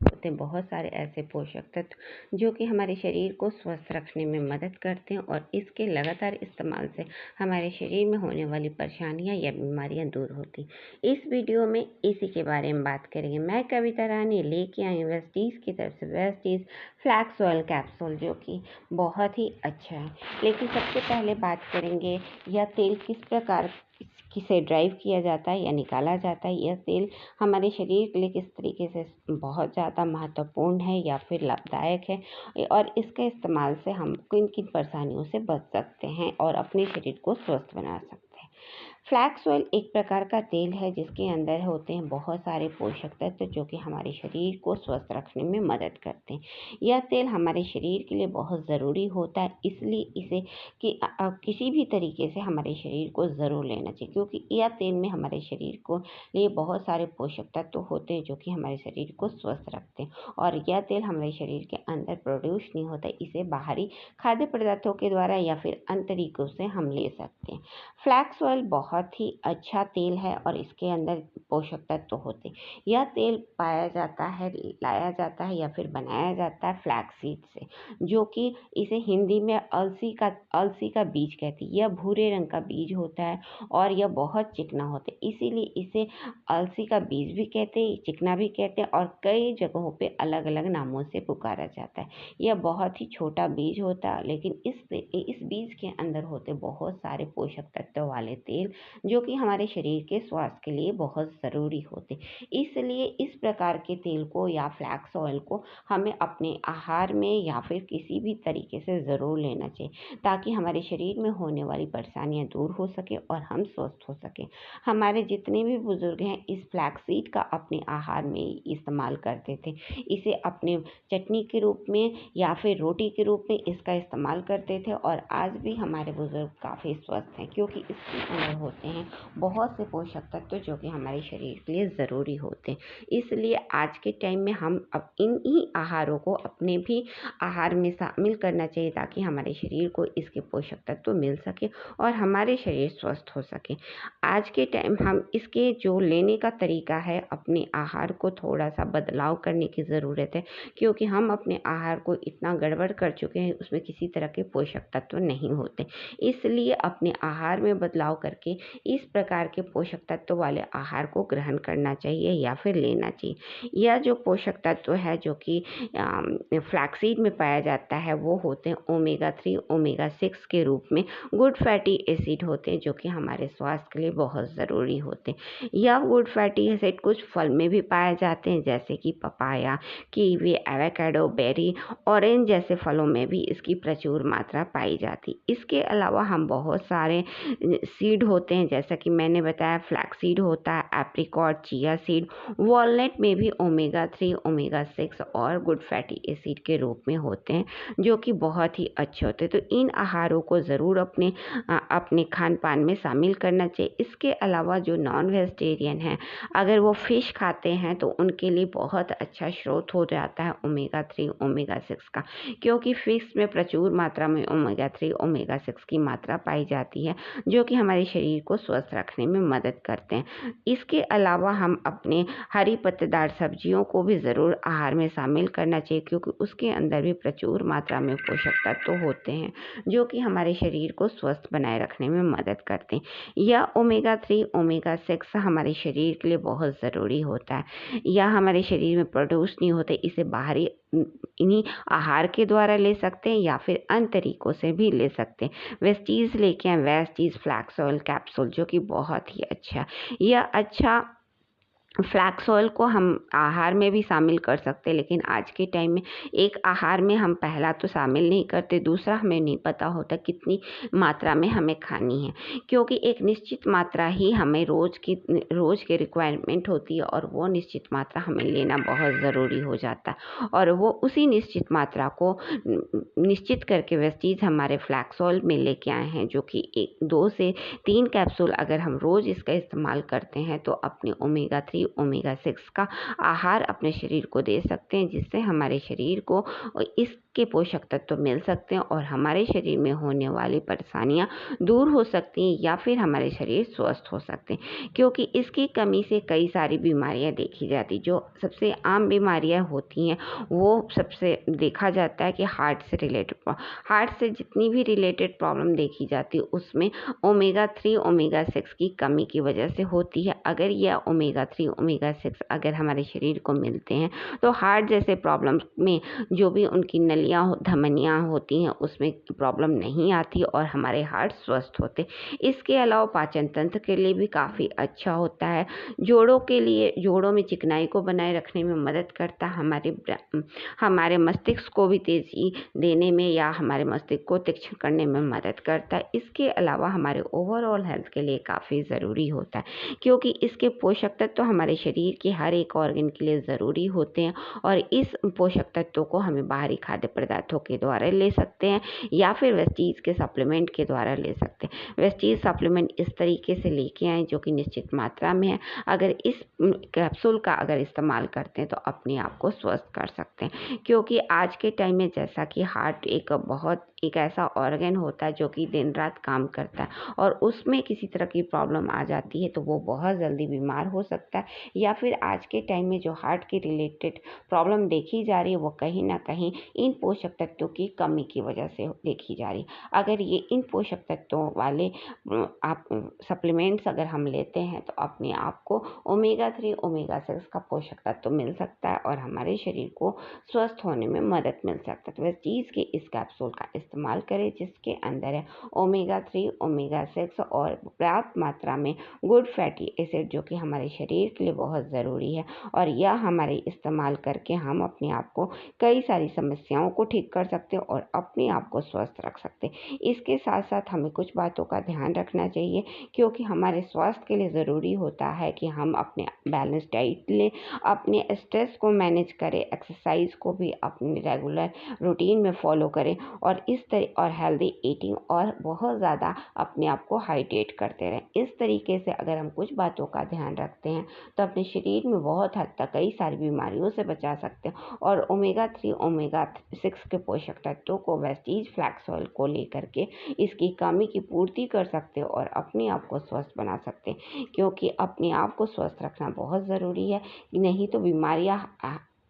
होते हैं बहुत सारे ऐसे पोषक तत्व जो कि हमारे शरीर को स्वस्थ रखने में मदद करते हैं और इसके लगातार इस्तेमाल से हमारे शरीर में होने वाली परेशानियां या बीमारियां दूर होती। इस वीडियो में इसी के बारे में बात करेंगे। मैं कविता रानी लेके आई वेस्टीज की तरफ से वेस्टीज फ्लैक्स ऑयल कैप्सूल, जो कि बहुत ही अच्छा है। लेकिन सबसे पहले बात करेंगे यह तेल किस प्रकार किसे ड्राइव किया जाता है या निकाला जाता है। यह तेल हमारे शरीर के लिए किस तरीके से बहुत ज़्यादा महत्वपूर्ण है या फिर लाभदायक है और इसके इस्तेमाल से हम किन किन परेशानियों से बच सकते हैं और अपने शरीर को स्वस्थ बना सकते हैं। फ्लैक्स ऑयल एक प्रकार का तेल है जिसके अंदर होते हैं बहुत सारे पोषक तत्व जो कि हमारे शरीर को स्वस्थ रखने में मदद करते हैं। यह तेल हमारे शरीर के लिए बहुत ज़रूरी होता है, इसलिए इसे किसी भी तरीके से हमारे शरीर को ज़रूर लेना चाहिए, क्योंकि यह तेल में हमारे शरीर को लिए बहुत सारे पोषक तत्व होते हैं जो कि हमारे शरीर को स्वस्थ रखते हैं। और यह तेल हमारे शरीर के अंदर प्रोड्यूस नहीं होता, इसे बाहरी खाद्य पदार्थों के द्वारा या फिर अन्य तरीकों से हम ले सकते हैं। फ्लैक्स ऑयल बहुत ही अच्छा तेल है और इसके अंदर पोषक तत्व होते हैं। यह तेल पाया जाता है, लाया जाता है या फिर बनाया जाता है फ्लैक्स सीड से, जो कि इसे हिंदी में अलसी का बीज कहते हैं। यह भूरे रंग का बीज होता है और यह बहुत चिकना होता है, इसीलिए इसे अलसी का बीज भी कहते हैं, चिकना भी कहते हैं और कई जगहों पे अलग अलग नामों से पुकारा जाता है। यह बहुत ही छोटा बीज होता है, लेकिन इस बीज के अंदर होते बहुत सारे पोषक तत्व वाले तेल जो कि हमारे शरीर के स्वास्थ्य के लिए बहुत ज़रूरी होते। इसलिए इस प्रकार के तेल को या फ्लैक्स ऑयल को हमें अपने आहार में या फिर किसी भी तरीके से ज़रूर लेना चाहिए, ताकि हमारे शरीर में होने वाली परेशानियां दूर हो सके और हम स्वस्थ हो सकें। हमारे जितने भी बुजुर्ग हैं इस फ्लैक्सीड का अपने आहार में इस्तेमाल करते थे। इसे अपने चटनी के रूप में या फिर रोटी के रूप में इसका इस्तेमाल करते थे और आज भी हमारे बुजुर्ग काफ़ी स्वस्थ हैं, क्योंकि इसके अंदर होते हैं बहुत से पोषक तत्व जो कि हमारे शरीर के लिए ज़रूरी होते हैं। इसलिए आज के टाइम में हम अब इन ही आहारों को अपने भी आहार में शामिल करना चाहिए, ताकि हमारे शरीर को इसके पोषक तत्व मिल सके और हमारे शरीर स्वस्थ हो सके। आज के टाइम हम इसके जो लेने का तरीका है, अपने आहार को थोड़ा सा बदलाव करने की ज़रूरत है, क्योंकि हम अपने आहार को इतना गड़बड़ कर चुके हैं, उसमें किसी तरह के पोषक तत्व नहीं होते। इसलिए अपने आहार में बदलाव करके इस प्रकार के पोषक तत्व वाले आहार को ग्रहण करना चाहिए या फिर लेना चाहिए। यह जो पोषक तत्व है जो कि फ्लैक्सीड में पाया जाता है वो होते हैं ओमेगा 3 ओमेगा 6 के रूप में गुड फैटी एसिड होते हैं, जो कि हमारे स्वास्थ्य के लिए बहुत ज़रूरी होते हैं। यह गुड फैटी एसिड कुछ फल में भी पाए जाते हैं, जैसे कि papaya, kiwi, avocado, berry, orange जैसे फलों में भी इसकी प्रचुर मात्रा पाई जाती। इसके अलावा हम बहुत सारे सीड होते हैं, जैसा कि मैंने बताया फ्लैक्स सीड होता है, एप्रिकॉट, चिया सीड, वॉलनट में भी ओमेगा 3 ओमेगा 6 और गुड फैटी एसिड के रूप में होते हैं, जो कि बहुत ही अच्छे होते हैं। तो इन आहारों को ज़रूर अपने खान पान में शामिल करना चाहिए। इसके अलावा जो नॉन वेजिटेरियन हैं, अगर वो फ़िश खाते हैं तो उनके लिए बहुत अच्छा स्रोत हो जाता है ओमेगा 3 ओमेगा 6 का, क्योंकि फ़िश में प्रचुर मात्रा में ओमेगा 3 ओमेगा 6 की मात्रा पाई जाती है, जो कि हमारे शरीर को स्वस्थ रखने में मदद करते हैं। इसके अलावा हम अपने हरी पत्तेदार सब्जियों को भी ज़रूर आहार में शामिल करना चाहिए, क्योंकि उसके अंदर भी प्रचुर मात्रा में पोषक तत्व होते हैं जो कि हमारे शरीर को स्वस्थ बनाए रखने में मदद करते हैं। यह ओमेगा 3 ओमेगा 6 हमारे शरीर के लिए बहुत ज़रूरी होता है। यह हमारे शरीर में प्रोड्यूस नहीं होते, इसे बाहरी इन्हीं आहार के द्वारा ले सकते हैं या फिर अन्य तरीकों से भी ले सकते हैं। वेस्टीज लेके आए वेस्टीज फ्लैक्स ऑयल कैप्सूल, जो कि बहुत ही अच्छा, यह अच्छा फ्लैक्स ऑयल को हम आहार में भी शामिल कर सकते हैं, लेकिन आज के टाइम में एक आहार में हम पहला तो शामिल नहीं करते, दूसरा हमें नहीं पता होता कितनी मात्रा में हमें खानी है, क्योंकि एक निश्चित मात्रा ही हमें रोज़ के रिक्वायरमेंट होती है और वो निश्चित मात्रा हमें लेना बहुत ज़रूरी हो जाता है। और वो उसी निश्चित मात्रा को निश्चित करके वेस्टीज हमारे फ्लैक्स ऑयल में लेके आए हैं, जो कि 2 से 3 कैप्सूल अगर हम रोज़ इसका इस्तेमाल करते हैं तो अपने ओमेगा 3 ओमेगा 6 का आहार अपने शरीर को दे सकते हैं, जिससे हमारे शरीर को इसके पोषक तत्व मिल सकते हैं और हमारे शरीर में होने वाली परेशानियां दूर हो सकती हैं या फिर हमारे शरीर स्वस्थ हो सकते हैं। क्योंकि इसकी कमी से कई सारी बीमारियां देखी जाती, जो सबसे आम बीमारियां होती हैं वो सबसे देखा जाता है कि हार्ट से जितनी भी रिलेटेड प्रॉब्लम देखी जाती है उसमें ओमेगा 3 ओमेगा 6 की कमी की वजह से होती है। अगर यह ओमेगा 3 ओमेगा 6 अगर हमारे शरीर को मिलते हैं तो हार्ट जैसे प्रॉब्लम में जो भी उनकी नलियाँ धमनियाँ होती हैं उसमें प्रॉब्लम नहीं आती और हमारे हार्ट स्वस्थ होते। इसके अलावा पाचन तंत्र के लिए भी काफ़ी अच्छा होता है। जोड़ों के लिए, जोड़ों में चिकनाई को बनाए रखने में मदद करता है। हमारे मस्तिष्क को भी तेज़ी देने में या हमारे मस्तिष्क को तीक्ष्ण करने में मदद करता है। इसके अलावा हमारे ओवरऑल हेल्थ के लिए काफ़ी ज़रूरी होता है, क्योंकि इसके पोषक तत्व तो हमारे शरीर के हर एक ऑर्गन के लिए ज़रूरी होते हैं और इस पोषक तत्वों को हमें बाहरी खाद्य पदार्थों के द्वारा ले सकते हैं या फिर वेस्टीज के सप्लीमेंट के द्वारा ले सकते हैं। वेस्टीज सप्लीमेंट इस तरीके से लेके आएँ जो कि निश्चित मात्रा में है। अगर इस कैप्सूल का अगर इस्तेमाल करते हैं तो अपने आप को स्वस्थ कर सकते हैं, क्योंकि आज के टाइम में जैसा कि हार्ट एक ऐसा ऑर्गन होता है जो कि दिन रात काम करता है और उसमें किसी तरह की प्रॉब्लम आ जाती है तो वो बहुत जल्दी बीमार हो सकता है, या फिर आज के टाइम में जो हार्ट के रिलेटेड प्रॉब्लम देखी जा रही है वो कहीं ना कहीं इन पोषक तत्वों की कमी की वजह से देखी जा रही है। अगर ये इन पोषक तत्वों वाले आप सप्लीमेंट्स अगर हम लेते हैं तो अपने आप को ओमेगा 3 ओमेगा 6 का पोषक तत्व मिल सकता है और हमारे शरीर को स्वस्थ होने में मदद मिल सकता है। तो वह चीज़ के इस कैप्सूल का इस्तेमाल करें जिसके अंदर है ओमेगा 3 ओमेगा 6 और पर्याप्त मात्रा में गुड फैटी एसिड जो कि हमारे शरीर के लिए बहुत ज़रूरी है, और यह हमारे इस्तेमाल करके हम अपने आप को कई सारी समस्याओं को ठीक कर सकते हैं और अपने आप को स्वस्थ रख सकते हैं। इसके साथ साथ हमें कुछ बातों का ध्यान रखना चाहिए, क्योंकि हमारे स्वास्थ्य के लिए ज़रूरी होता है कि हम अपने बैलेंस डाइट लें, अपने स्ट्रेस को मैनेज करें, एक्सरसाइज को भी अपने रेगुलर रूटीन में फॉलो करें और और हेल्दी ईटिंग और बहुत ज़्यादा अपने आप को हाइड्रेट करते रहें। इस तरीके से अगर हम कुछ बातों का ध्यान रखते हैं तो अपने शरीर में बहुत हद तक कई सारी बीमारियों से बचा सकते हैं और ओमेगा 3 ओमेगा 6 के पोषक तत्वों को वेस्टीज फ्लैक्स ऑयल को लेकर के इसकी कमी की पूर्ति कर सकते हैं और अपने आप को स्वस्थ बना सकते हैं, क्योंकि अपने आप को स्वस्थ रखना बहुत ज़रूरी है। नहीं तो बीमारियां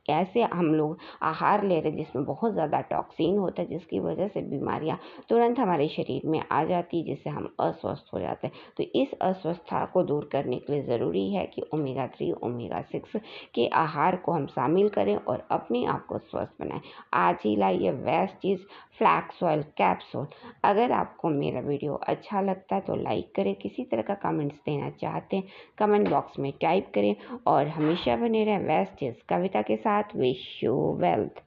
ऐसे हम लोग आहार ले रहे हैं जिसमें बहुत ज़्यादा टॉक्सिन होता है, जिसकी वजह से बीमारियां तुरंत हमारे शरीर में आ जाती है, जिससे हम अस्वस्थ हो जाते हैं। तो इस अस्वस्थता को दूर करने के लिए ज़रूरी है कि ओमेगा 3 ओमेगा 6 के आहार को हम शामिल करें और अपने आप को स्वस्थ बनाएं। आज ही लाइए वेस्टीज फ्लैक्स ऑयल कैप्सूल। अगर आपको मेरा वीडियो अच्छा लगता है तो लाइक करें, किसी तरह का कमेंट्स देना चाहते हैं कमेंट बॉक्स में टाइप करें और हमेशा बने रहें वेस्टीज कविता के साथ। Wish you wealth.